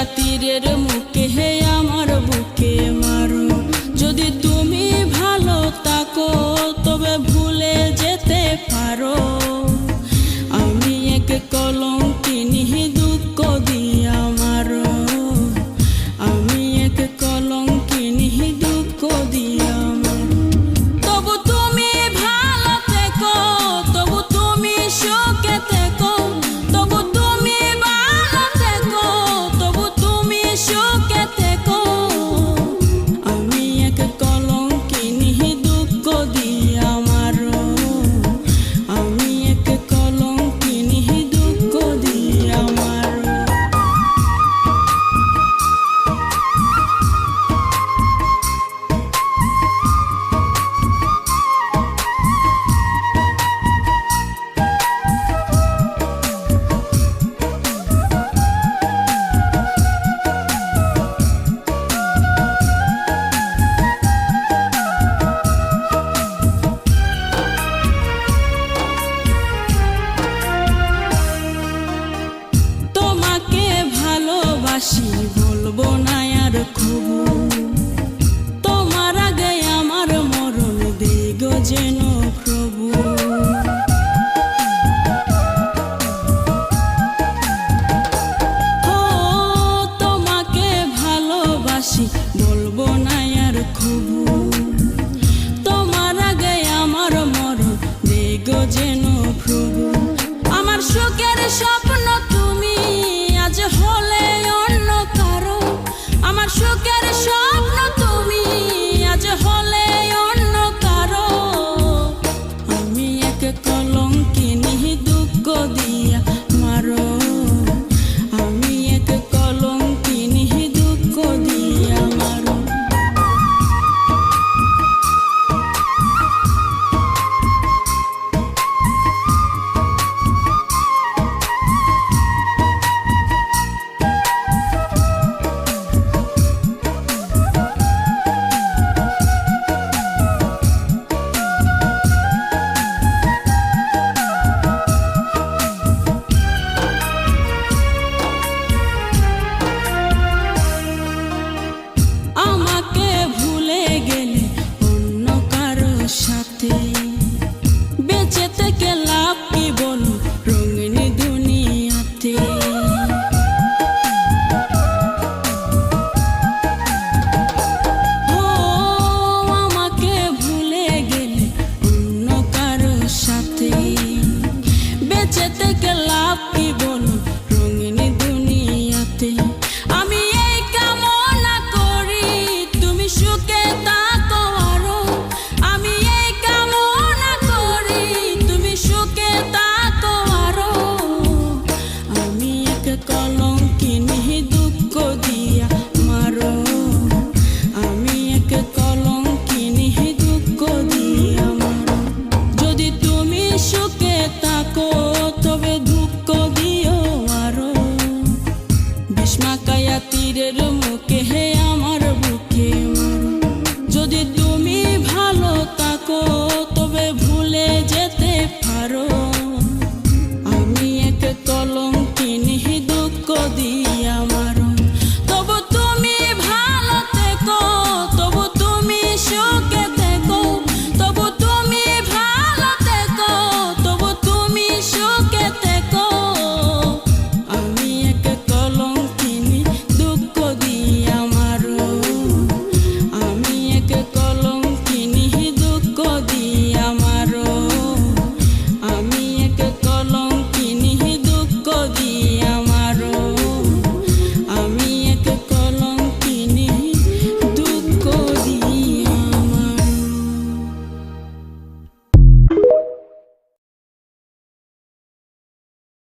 কায়া তীরের মুখে হে আমার বুকে মারো। যদি তুমি ভালো থাকো তবে ভুলে যেতে পারো। আমি এক কলঙ্কিনী দুঃখ দিয়া মারো। আমি এক কলঙ্কিনী দুঃখ দিয়া মারো। তবু তুমি ভালো থেকো, তবু তুমি সুখে থেকো, তবু তুমি ভালো থেকো, তবু তুমি সুখে থেকো। আমি এক কলঙ্কিনী দুঃখ দিয়া মারো। আমি এক কলঙ্কিনী দুঃখ দিয়া মারো। তোমাকে ভালোবাসি বলবো না আর কবু। তোমার আগে আমার মরণ দেগ যেন প্রভু। ও তোমাকে ভালোবাসি বলবো না আর কবু। তোমার আগে আমার মরণ দেগ যেন প্রভু। আমার সুখের স্বপ্ন তুমি আজ হলে অন্য কারো। আমার সুখের স্বপ্ন তুমি আজ হলে অন্য কারো। আমি এক কলঙ্কিনী দুঃখ দিয়া মারো। আমি এক কলঙ্কিনী দুঃখ দিয়া মারো। আমাকে ভুলে গেলে অন্য কারো সাথে। বেঁচে থেকে লাভ কি বলো রঙিন দুনিয়াতে। ও আমাকে ভুলে গেলে অন্য কারো সাথে। বেঁচে থেকে লাভ কি বলো রঙিন দুনিয়াতে। আমি এই কামনা করি তুমি সুখে থাকো আরো। আমি এই কামনা করি তুমি সুখে থাকো আরো। আমি এক কলঙ্কিনী দুঃখ দিয়া মারো। আমি এক কলঙ্কিনী দুঃখ দিয়া মারো। যদি তুমি সুখে থাকো তবে দুঃখ দিও আরো। ভীষ্মা কায়া তীরের মুখে হে